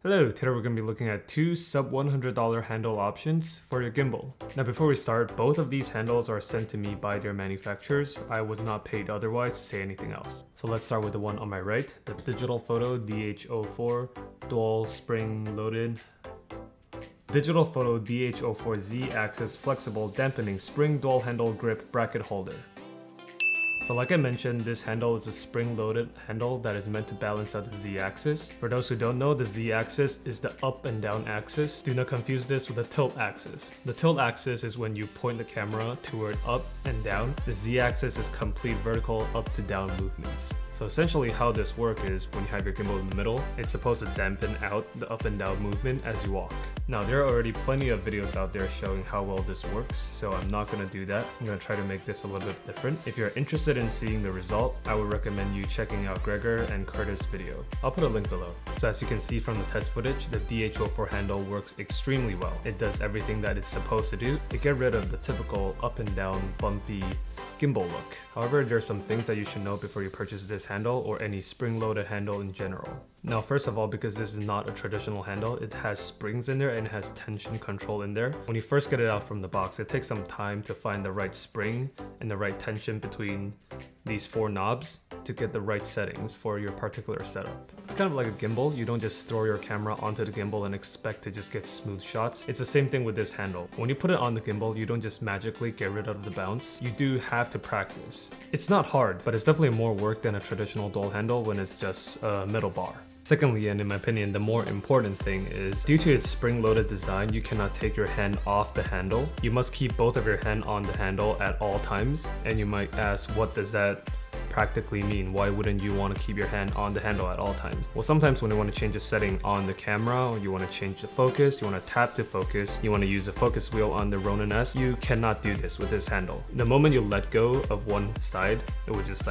Hello, today we're going to be looking at two sub $100 handle options for your gimbal. Now before we start, both of these handles are sent to me by their manufacturers. I was not paid otherwise to say anything else. So let's start with the one on my right, the Digital Photo DH04 dual spring loaded Digital Photo DH04 Z-axis flexible dampening spring dual handle grip bracket holder. So like I mentioned, this handle is a spring-loaded handle that is meant to balance out the Z-axis. For those who don't know, the Z-axis is the up and down axis. Do not confuse this with the tilt axis. The tilt axis is when you point the camera toward up and down. The Z-axis is complete vertical up to down movements. So essentially how this works is when you have your gimbal in the middle, it's supposed to dampen out the up and down movement as you walk. Now there are already plenty of videos out there showing how well this works, so I'm not going to do that. I'm going to try to make this a little bit different. If you're interested in seeing the result, I would recommend you checking out Gregor and Curtis' video. I'll put a link below. So as you can see from the test footage, the DH04 handle works extremely well. It does everything that it's supposed to do to get rid of the typical up and down bumpy gimbal look. However, there are some things that you should know before you purchase this handle or any spring-loaded handle in general. Now, first of all, because this is not a traditional handle, it has springs in there and it has tension control in there. When you first get it out from the box, it takes some time to find the right spring and the right tension between these four knobs to get the right settings for your particular setup. It's kind of like a gimbal. You don't just throw your camera onto the gimbal and expect to just get smooth shots. It's the same thing with this handle. When you put it on the gimbal, you don't just magically get rid of the bounce. You do have to practice. It's not hard, but it's definitely more work than a traditional dual handle when it's just a metal bar. Secondly, and in my opinion, the more important thing is, due to its spring-loaded design, you cannot take your hand off the handle. You must keep both of your hand on the handle at all times. And you might ask, what does that practically mean? Why wouldn't you want to keep your hand on the handle at all times? Well, sometimes when you want to change a setting on the camera, or you want to change the focus, you want to tap to focus, you want to use the focus wheel on the Ronin-s, you cannot do this with this handle. The moment you let go of one side, it would just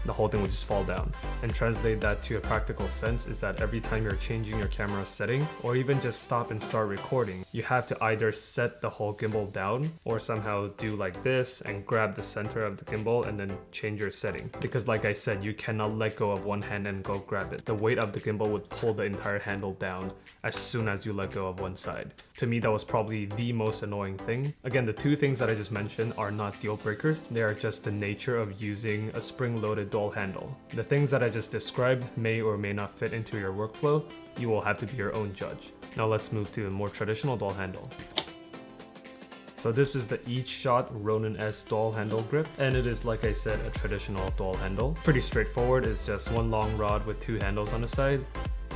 the whole thing would just fall down. And translate that to a practical sense is that every time you're changing your camera setting or even just stop and start recording, you have to either set the whole gimbal down or somehow do like this and grab the center of the gimbal and then change your setting. Because like I said, you cannot let go of one hand and go grab it. The weight of the gimbal would pull the entire handle down as soon as you let go of one side. To me, that was probably the most annoying thing. Again, the two things that I just mentioned are not deal breakers. They are just the nature of using a spring-loaded dual handle. The things that I just described may or may not fit into your workflow. You will have to be your own judge. Now let's move to a more traditional dual handle. So this is the Eachshot Ronin-s dual handle grip, and it is, like I said, a traditional dual handle. Pretty straightforward. It's just one long rod with two handles on the side,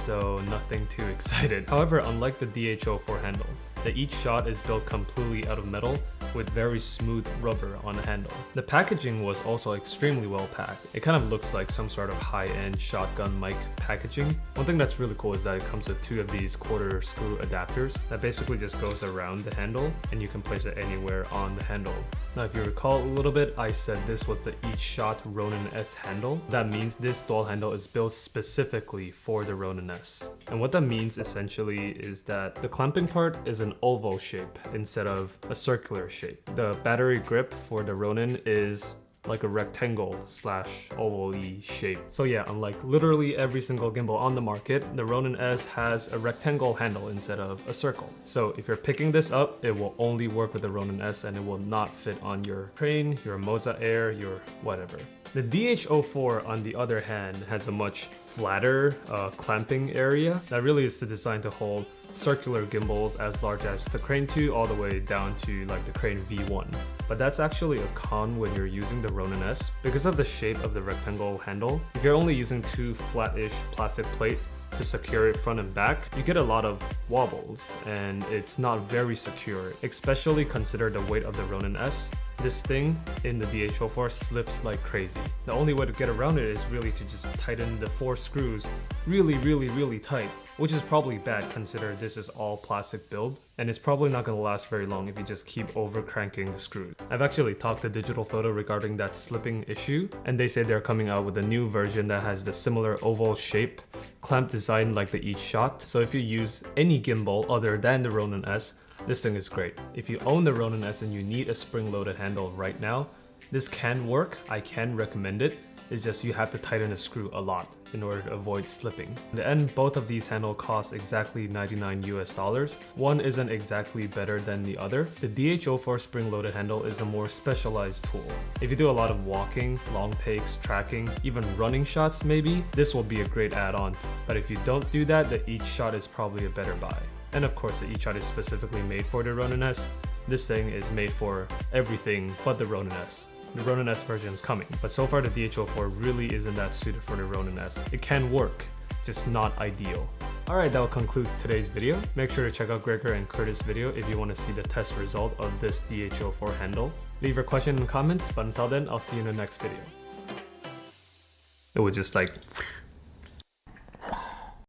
so nothing too excited. However, unlike the DH04 handle, the Eachshot is built completely out of metal with very smooth rubber on the handle. The packaging was also extremely well packed. It kind of looks like some sort of high-end shotgun mic packaging. One thing that's really cool is that it comes with two of these quarter screw adapters that basically just goes around the handle and you can place it anywhere on the handle. Now if you recall a little bit, I said this was the Eachshot Ronin-s handle. That means this dual handle is built specifically for the Ronin-s. And what that means essentially is that the clamping part is an oval shape instead of a circular shape. The battery grip for the Ronin is like a rectangle slash oval-y shape. So yeah, unlike literally every single gimbal on the market, the Ronin-s has a rectangle handle instead of a circle. So if you're picking this up, it will only work with the Ronin-s and it will not fit on your Crane, your Moza Air, your whatever. The DH04, on the other hand, has a much flatter clamping area that really is designed to hold circular gimbals as large as the Crane 2 all the way down to like the Crane V1. But that's actually a con when you're using the Ronin-s because of the shape of the rectangle handle. If you're only using two flat-ish plastic plate to secure it front and back, you get a lot of wobbles and it's not very secure, especially consider the weight of the Ronin-s. This thing in the DH04 slips like crazy. The only way to get around it is really to just tighten the four screws really tight, which is probably bad considering this is all plastic build, and it's probably not going to last very long if you just keep over cranking the screws. I've actually talked to Digital Photo regarding that slipping issue, and they say they're coming out with a new version that has the similar oval shape clamp design like the Eachshot. So if you use any gimbal other than the Ronin-s, this thing is great. If you own the Ronin-s and you need a spring-loaded handle right now, this can work. I can recommend it. It's just you have to tighten the screw a lot in order to avoid slipping. In the end, both of these handles cost exactly $99 US. One isn't exactly better than the other. The DH04 spring-loaded handle is a more specialized tool. If you do a lot of walking, long takes, tracking, even running shots maybe, this will be a great add-on. But if you don't do that, the Eachshot is probably a better buy. And of course, the Eachshot is specifically made for the Ronin-s. This thing is made for everything but the Ronin-s. The Ronin-s version is coming, but so far the DH04 really isn't that suited for the Ronin-s. It can work, just not ideal. Alright, that will conclude today's video. Make sure to check out Gregor and Curtis' video if you want to see the test result of this DH04 handle. Leave your question in the comments, but until then, I'll see you in the next video. It was just like...